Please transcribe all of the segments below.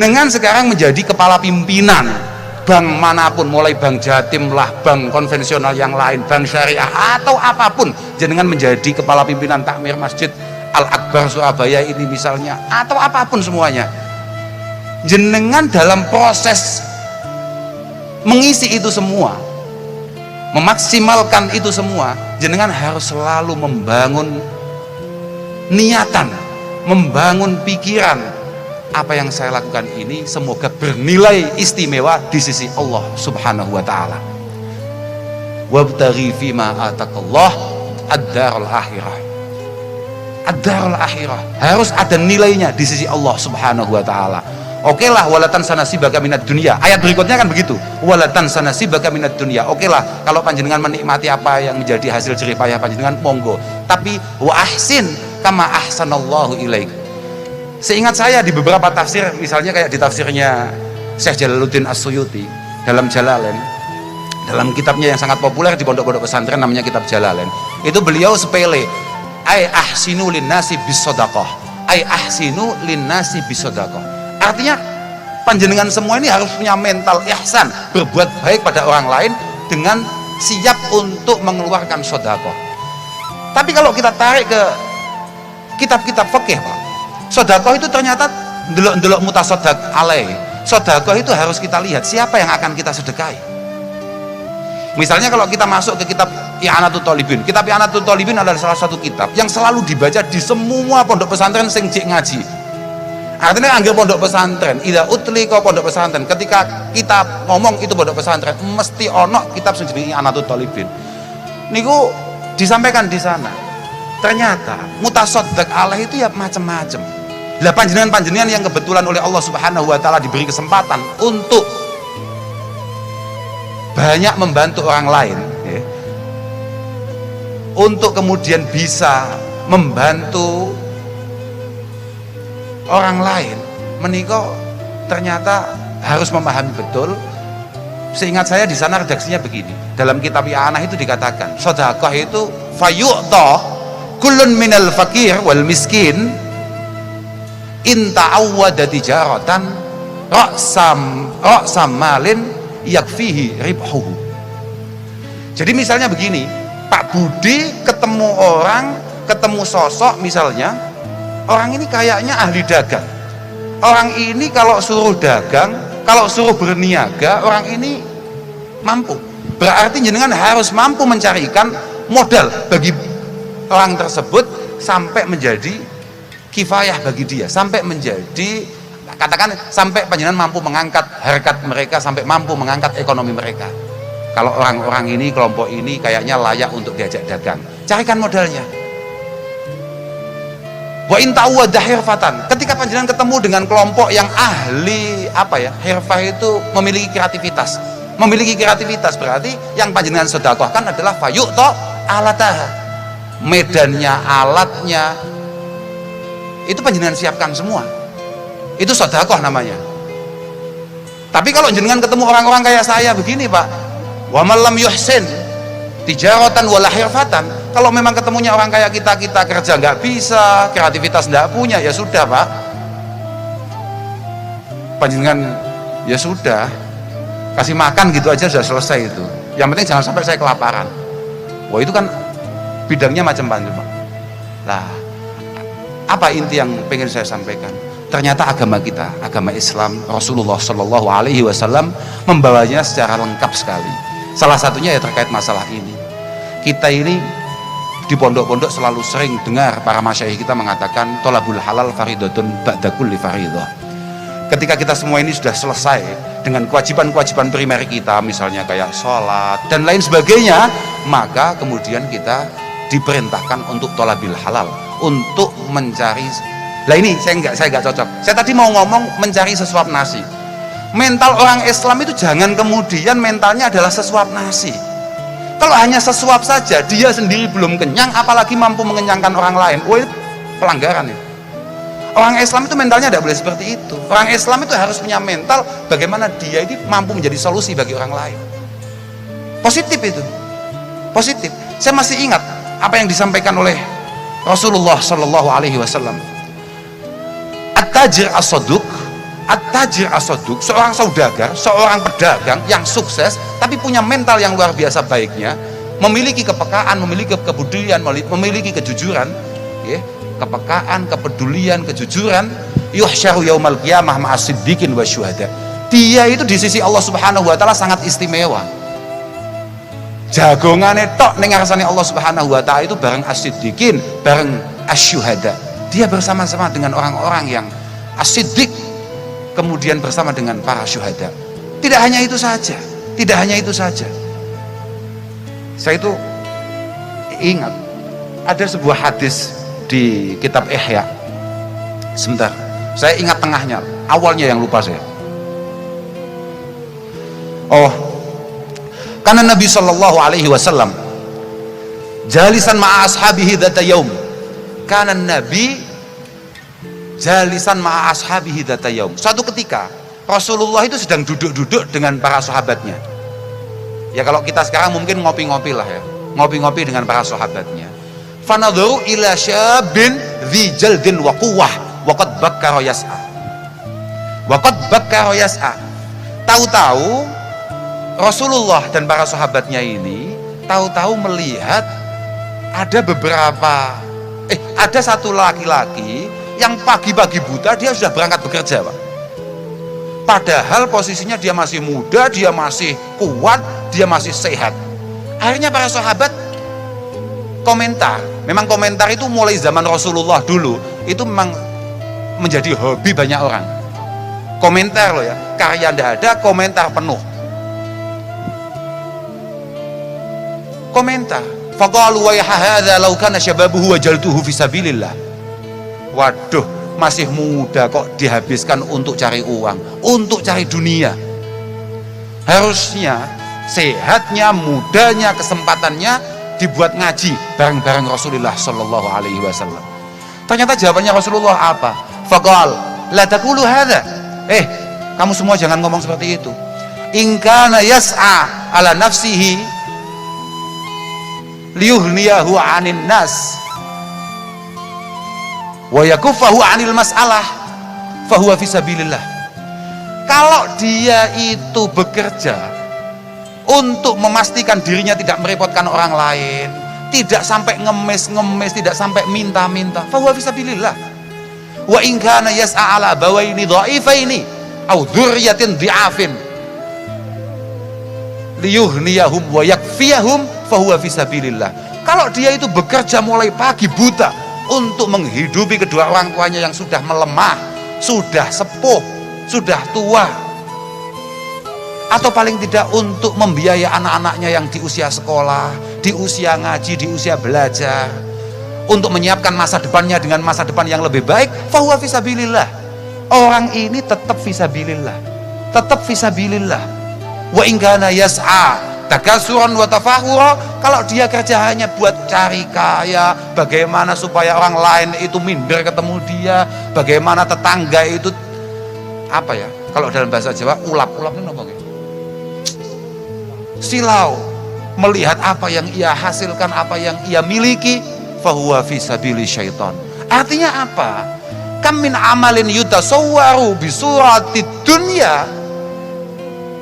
Dengan sekarang menjadi kepala pimpinan bank manapun, mulai bank Jatim lah, bank konvensional yang lain, bank syariah atau apapun, jenengan menjadi kepala pimpinan takmir Masjid Al-Akbar Surabaya ini misalnya, atau apapun semuanya, jenengan dalam proses mengisi itu semua, memaksimalkan itu semua, jenengan harus selalu membangun niatan, membangun pikiran, apa yang saya lakukan ini semoga bernilai istimewa di sisi Allah Subhanahu wa taala. Wabtaghi fima atakallah ad-darul akhirah. Ad-darul akhirah harus ada nilainya di sisi Allah Subhanahu wa taala. Oke lah, walatan sanasibaka minad dunya. Ayat berikutnya kan begitu. Walatan sanasibaka minad dunya. Oke lah, kalau panjenengan menikmati apa yang menjadi hasil jerih payah panjenengan, monggo. Tapi wa ahsin kama ahsanallahu ilaik. Seingat saya di beberapa tafsir, misalnya kayak di tafsirnya Syekh Jalaluddin As-Suyuti dalam Jalalain, dalam kitabnya yang sangat populer di pondok-pondok pesantren namanya kitab Jalalain, itu beliau sepele, ay ahsinu linnasi bisodaqah, ay ahsinu linnasi bisodaqah. Artinya panjenengan semua ini harus punya mental ihsan, berbuat baik pada orang lain dengan siap untuk mengeluarkan sedekah. Tapi kalau kita tarik ke kitab-kitab fikih, Pak, sedekah itu ternyata ndelok-ndelok mutasaddaq alaih. Sedekah itu harus kita lihat siapa yang akan kita sedekahi. Misalnya kalau kita masuk ke kitab I'anatul Thalibin. Kitab I'anatul Thalibin adalah salah satu kitab yang selalu dibaca di semua pondok pesantren sing jek ngaji. Artinya anggap pondok pesantren, ida utli kau pondok pesantren, ketika kita ngomong itu pondok pesantren, mesti ono kitab sing jenenge I'anatul Thalibin. Niku disampaikan di sana. Ternyata mutasaddaq alaih itu ya macam-macam. Lah panjenengan yang kebetulan oleh Allah Subhanahu wa taala diberi kesempatan untuk banyak membantu orang lain, ya, untuk kemudian bisa membantu orang lain, menika ternyata harus memahami betul. Seingat saya di sana redaksinya begini, dalam kitab I'anah itu dikatakan sedekah itu fayu'ta kullun minal fakir wal miskin in ta'awwada tijaratan ra'sam malin yakfihi ribhuhu. Jadi misalnya begini, Pak Budi ketemu orang, ketemu sosok misalnya, orang ini kayaknya ahli dagang, orang ini kalau suruh dagang, kalau suruh berniaga, orang ini mampu. Berarti jenengan harus mampu mencarikan modal bagi orang tersebut sampai menjadi kifayah bagi dia, sampai menjadi, katakan sampai panjenengan mampu mengangkat harkat mereka, sampai mampu mengangkat ekonomi mereka. Kalau orang-orang ini, kelompok ini kayaknya layak untuk diajak dagang, carikan modalnya. Wa in ta'awwada hirfatan, ketika panjenengan ketemu dengan kelompok yang ahli hirfah itu memiliki kreativitas, berarti yang panjenengan sedekahkan adalah fayu'ta alataha, medannya, alatnya itu panjenengan siapkan semua, itu sedekah namanya. Tapi kalau jenengan ketemu orang-orang kayak saya begini, Pak, wa man lam yuhsin tijaratan wala hirfatan, kalau memang ketemunya orang kayak kita kerja nggak bisa, kreativitas nggak punya, ya sudah, Pak, panjenengan ya sudah kasih makan gitu aja sudah selesai itu. Yang penting jangan sampai saya kelaparan. Wah, itu kan bidangnya macam-macam, Pak. Lah, apa inti yang pengen saya sampaikan? Ternyata agama kita, agama Islam, Rasulullah Shallallahu Alaihi Wasallam membawanya secara lengkap sekali. Salah satunya ya terkait masalah ini. Kita ini di pondok-pondok selalu sering dengar para masyayikh kita mengatakan tolabul halal faridatun ba'da kulli faridah. Ketika kita semua ini sudah selesai dengan kewajiban-kewajiban primer kita, misalnya kayak sholat dan lain sebagainya, maka kemudian kita diperintahkan untuk tolabil halal, untuk mencari. Lah ini saya nggak cocok. Saya tadi mau ngomong mencari sesuap nasi. Mental orang Islam itu jangan kemudian mentalnya adalah sesuap nasi. Kalau hanya sesuap saja, dia sendiri belum kenyang, apalagi mampu mengenyangkan orang lain. Wah, itu pelanggaran ya. Orang Islam itu mentalnya tidak boleh seperti itu. Orang Islam itu harus punya mental bagaimana dia ini mampu menjadi solusi bagi orang lain. Positif itu. positif. Saya masih ingat apa yang disampaikan oleh Rasulullah Shallallahu Alaihi Wasallam. At-tajir as-saduq, at-tajir as-saduq, seorang saudagar, seorang pedagang yang sukses tapi punya mental yang luar biasa baiknya, memiliki kepekaan, memiliki kepedulian, memiliki kejujuran, ya, kepekaan, kepedulian, kejujuran, yuhsyaru yaumal qiyamah ma'as siddiqin wa syuhada. Dia itu di sisi Allah Subhanahu wa taala sangat istimewa. Jagongane tok ning ngarsane Allah Subhanahu wa taala itu bareng as-siddiqin, bareng asy-syuhada. Dia bersama-sama dengan orang-orang yang as-siddiq, kemudian bersama dengan para syuhada. Tidak hanya itu saja, tidak hanya itu saja. Saya itu ingat ada sebuah hadis di kitab Ihya. Sebentar, saya ingat tengahnya, awalnya yang lupa saya. Oh, karena Nabi Shallallahu Alaihi Wasallam jalisan ma'a ashabihi dzata yaum. Karena Nabi jalisan ma'a ashabihi dzata yaum. Suatu ketika Rasulullah itu sedang duduk-duduk dengan para sahabatnya. Ya kalau kita sekarang mungkin ngopi-ngopi lah ya, ngopi-ngopi dengan para sahabatnya. Fanadharu ila syabin dzi jaldin wa quwwah wa qad bakkara yas'a. Wa qad bakkara yas'a. Tahu-tahu Rasulullah dan para sahabatnya ini tahu-tahu melihat ada satu laki-laki yang pagi-pagi buta dia sudah berangkat bekerja, Pak. Padahal posisinya dia masih muda, dia masih kuat, dia masih sehat. Akhirnya para sahabat komentar. Memang komentar itu mulai zaman Rasulullah dulu itu memang menjadi hobi banyak orang. Komentar loh ya, karya tidak ada, komentar penuh. Komentar. Faqalu wa hadza law kana syababuhu wajaltuhu fi sabilillah. Waduh, masih muda kok dihabiskan untuk cari uang, untuk cari dunia. Harusnya sehatnya, mudanya, kesempatannya dibuat ngaji bareng-bareng Rasulullah Shallallahu Alaihi Wasallam. Ternyata jawabannya Rasulullah apa? Faqal la taqulu hadza. Kamu semua jangan ngomong seperti itu. In kana yas'a ala nafsihi liyuhniyahu 'anin nas wa yakuffahu 'anil mas'alah fahuwa fisabilillah. Kalau dia itu bekerja untuk memastikan dirinya tidak merepotkan orang lain, tidak sampai ngemis, tidak sampai minta-minta, fahuwa fisabilillah. Wa in kana yas'a 'ala bawaini dha'ifaini aw dzurriyyatin dhi'afin liyuhniyahum wa yakfiyahum fahuwa fisabilillah. Kalau dia itu bekerja mulai pagi buta untuk menghidupi kedua orang tuanya yang sudah melemah, sudah sepuh, sudah tua, atau paling tidak untuk membiayai anak-anaknya yang di usia sekolah, di usia ngaji, di usia belajar, untuk menyiapkan masa depannya dengan masa depan yang lebih baik, fahuwa fisabilillah. Orang ini tetap fisabilillah, tetap fisabilillah. Wa in kana yas'a takasuran wa tafakhura, kalau dia kerja hanya buat cari kaya, bagaimana supaya orang lain itu minder ketemu dia, bagaimana tetangga itu apa ya, kalau dalam bahasa Jawa ulap-ulap itu apa gitu, silau melihat apa yang ia hasilkan, apa yang ia miliki, fahuwa fi sabili syaitan. Artinya apa? Kam min amalin yutasawwaru bi surati dunya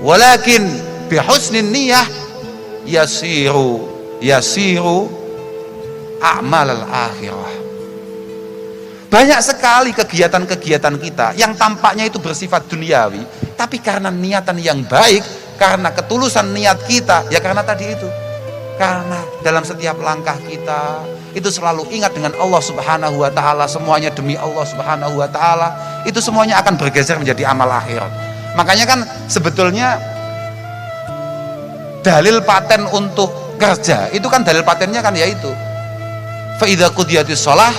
walakin bihusnin niyah yasiru a'mal al-akhirah. Banyak sekali kegiatan-kegiatan kita yang tampaknya itu bersifat duniawi, tapi karena niatan yang baik, karena ketulusan niat kita, ya karena tadi itu, karena dalam setiap langkah kita itu selalu ingat dengan Allah Subhanahu wa taala, semuanya demi Allah Subhanahu wa taala, itu semuanya akan bergeser menjadi amal akhirat. Makanya kan sebetulnya dalil paten untuk kerja itu kan dalil patennya kan yaitu fa idza qudiyatis shalah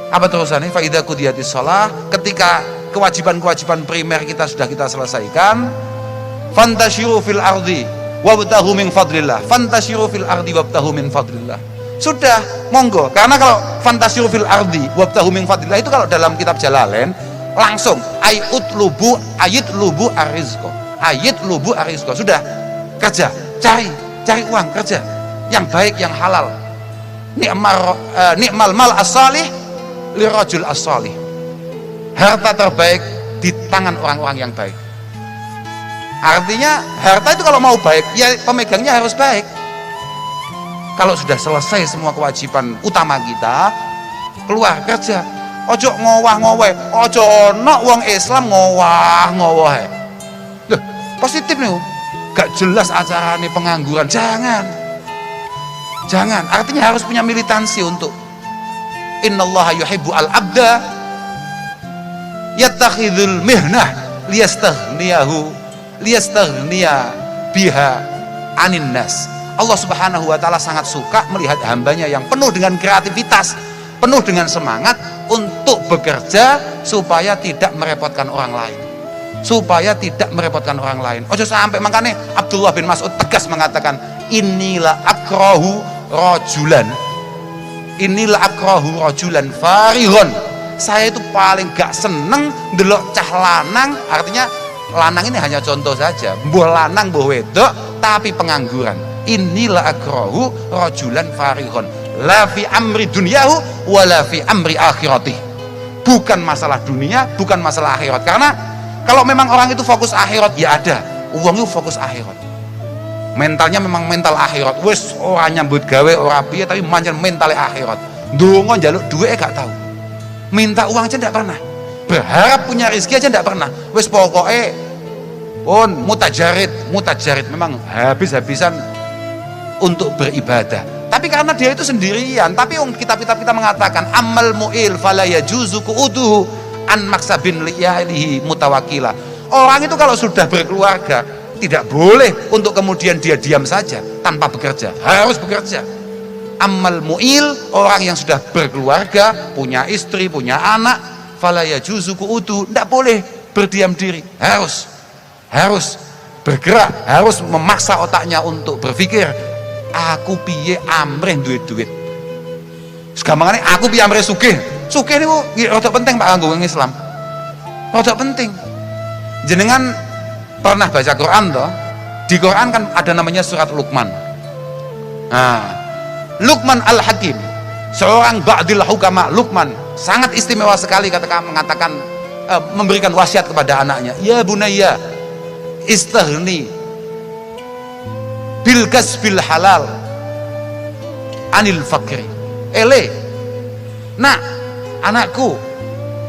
apa terusannya? Fa idza qudiyatis shalah, ketika kewajiban-kewajiban primer kita sudah kita selesaikan, fantashiru fil ardi wabtahu min fadlillah, fantashiru fil ardi wabtahu min fadlillah. Sudah, monggo. Karena kalau fantashiru fil ardi wabtahu min fadlillah itu kalau dalam kitab Jalalain langsung ayat lubu arizqo, sudah kerja, cari uang, kerja yang baik, yang halal. Ni'mal mal as-salih lirajul as-salih. Harta terbaik di tangan orang-orang yang baik. Artinya harta itu kalau mau baik, ya pemegangnya harus baik. Kalau sudah selesai semua kewajiban utama kita, keluar kerja. Ojo ngowah-ngowah, ojo ono wong Islam ngowah-ngowah. Loh, positif nih. Gak jelas acarane pengangguran. Jangan. Artinya harus punya militansi untuk innallaha yuhibbu al-abda yattakhidul mihnah liyastaghniya biha anin nas. Allah Subhanahu wa taala sangat suka melihat hambanya yang penuh dengan kreativitas, penuh dengan semangat untuk bekerja supaya tidak merepotkan orang lain. Ojo sampai, makanya Abdullah bin Mas'ud tegas mengatakan, inilah akrahu rajulan farihon. Saya itu paling gak seneng delok cah lanang, artinya lanang ini hanya contoh saja, mbuh lanang mbuh wedok tapi pengangguran. Inilah akrahu rajulan farihon la fi amri dunyahu wa la fi amri akhiratih. Bukan masalah dunia, bukan masalah akhirat. Karena kalau memang orang itu fokus akhirat, ya ada uang itu fokus akhirat, mentalnya memang mental akhirat. Wes orang nyambut gawe ora piye tapi manjan mentalnya akhirat. Ndonga njaluk duit gak tahu, minta uang aja ndak pernah, berharap punya rezeki aja ndak pernah. Wes pokoknya pun mutajarid memang habis-habisan untuk beribadah. Tapi karena dia itu sendirian. Tapi kitab-kitab kita mengatakan amal mu'il fala yajuzu qu'uduhu an maksabin liyalihi mutawakila. Orang itu kalau sudah berkeluarga tidak boleh untuk kemudian dia diam saja tanpa bekerja, harus bekerja. Amal mu'il, orang yang sudah berkeluarga, punya istri, punya anak, fala yajuzu qu'uduhu, tidak boleh berdiam diri, harus bergerak, harus memaksa otaknya untuk berpikir, aku piye amrih duit. Segampangannya aku piye amrih sugih ini rada penting Pak kanggo wong Islam. Rada penting. Jenengan pernah baca Quran toh? Di Quran kan ada namanya surat Luqman. Nah, Luqman Al-Hakim, seorang ba'dil hukama. Luqman sangat istimewa sekali mengatakan memberikan wasiat kepada anaknya, ya bunayya istaghni bil kasbil halal anil fakri. Nah, anakku,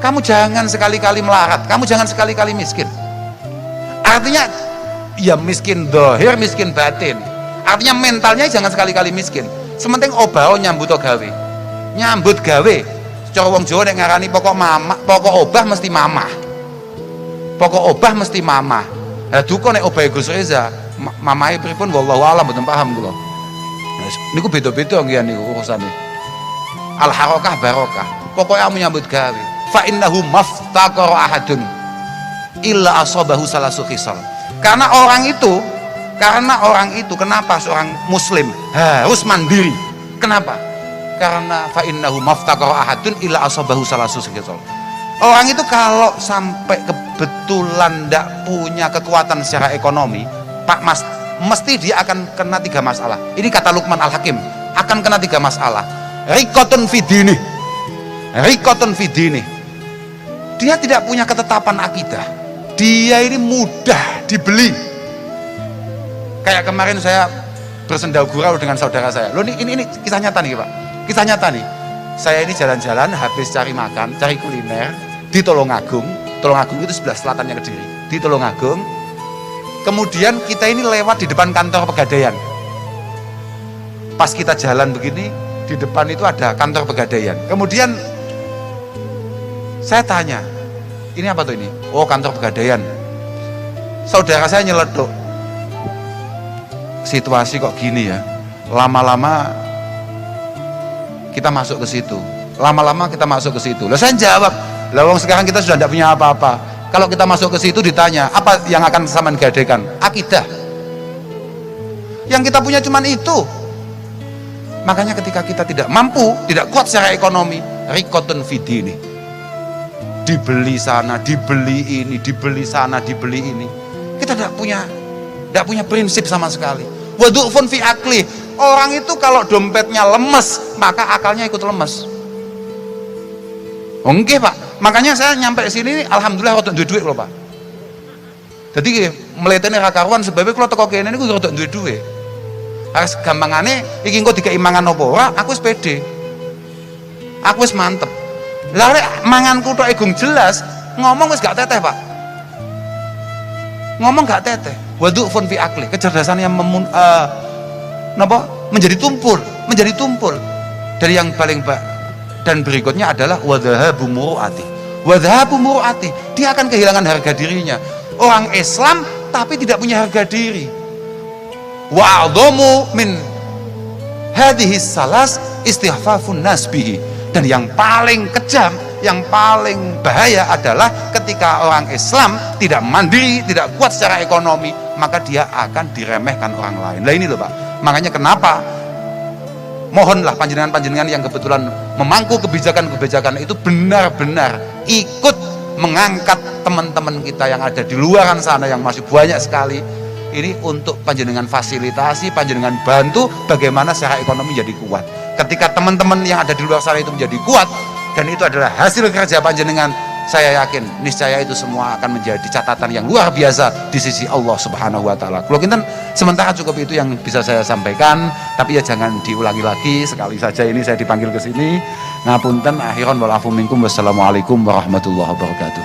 kamu jangan sekali-kali melarat, kamu jangan sekali-kali miskin. Artinya ya miskin dohir, miskin batin. Artinya mentalnya jangan sekali-kali miskin. Sementing obah nyambut gawe. Cara wong Jawa nek ngarani pokok obah mesti mamah. Lah duka nek obah Gus Reza, mamahe pripun wallahu alam mboten paham kula. Niku beda-beda nggih niku urusane. Al harakah barokah. Pokoknya kamu nyambut gawe. Fa innahu maftaqara ahadun illa asabahu salasu khisal. Karena orang itu kenapa seorang muslim harus mandiri? Kenapa? Karena fa innahu maftaqara ahadun illa asabahu salasu khisal. Orang itu kalau sampai kebetulan ndak punya kekuatan secara ekonomi, Pak Mas, mesti dia akan kena 3 masalah. Ini kata Luqman Al-Hakim, akan kena 3 masalah. Rikotun fidini. Dia tidak punya ketetapan akidah. Dia ini mudah dibeli. Kayak kemarin saya bersendau gurau dengan saudara saya. Loh ini kisah nyata nih Pak. Kisah nyata nih. Saya ini jalan-jalan habis cari makan, cari kuliner di Tulungagung. Tulungagung itu sebelah selatannya Kediri. Di Tulungagung. Kemudian kita ini lewat di depan kantor Pegadaian. Pas kita jalan begini, di depan itu ada kantor Pegadaian. Kemudian saya tanya, ini apa tuh ini? Oh, kantor Pegadaian. Saudara saya nyeleduk, situasi kok gini ya. Lama-lama kita masuk ke situ. Lah saya jawab, lah wong sekarang kita sudah tidak punya apa-apa. Kalau kita masuk ke situ ditanya, apa yang akan sama gadaikan? Akidah. Yang kita punya cuman itu. Makanya ketika kita tidak mampu, tidak kuat secara ekonomi, rikotun fidini. Dibeli sana, dibeli ini, dibeli sana, dibeli ini. Kita tidak punya tidak punya prinsip sama sekali. Wa du'fun fi akli. Orang itu kalau dompetnya lemes, maka akalnya ikut lemes. Oke Pak, makanya saya nyampe sini alhamdulillah rodok duwe duit loh Pak. Jadi meletene ra karuan sebabnya kalau teko kene niku rodok duwe duit. Harus gampangane iki engko dikei mangan apa ora, aku wis pede. Aku wis mantep. Lah rek manganku tok egung jelas, ngomong wis gak teteh Pak. Ngomong gak teteh. Wadu'fun fi akli, kecerdasan yang menjadi tumpul. Dari yang paling dan berikutnya adalah wadhahabu muru'ati. Wadhahabu muru'ati, dia akan kehilangan harga dirinya. Orang Islam tapi tidak punya harga diri. Wa'adhamu min hadhihi salas istihfafun nas bihi. Dan yang paling kejam, yang paling bahaya adalah ketika orang Islam tidak mandiri, tidak kuat secara ekonomi, maka dia akan diremehkan orang lain. Nah ini loh Pak, makanya kenapa mohonlah panjenengan-panjenengan yang kebetulan memangku kebijakan-kebijakan itu benar-benar ikut mengangkat teman-teman kita yang ada di luaran sana yang masih banyak sekali ini untuk panjenengan fasilitasi, panjenengan bantu bagaimana secara ekonomi jadi kuat. Ketika teman-teman yang ada di luar sana itu menjadi kuat dan itu adalah hasil kerja panjenengan, saya yakin niscaya itu semua akan menjadi catatan yang luar biasa di sisi Allah Subhanahu wa taala. Kalau kinten sementara cukup itu yang bisa saya sampaikan, tapi ya jangan diulangi lagi, sekali saja ini saya dipanggil ke sini. Ngapunten akhiran wal afu minkum, wassalamualaikum warahmatullahi wabarakatuh.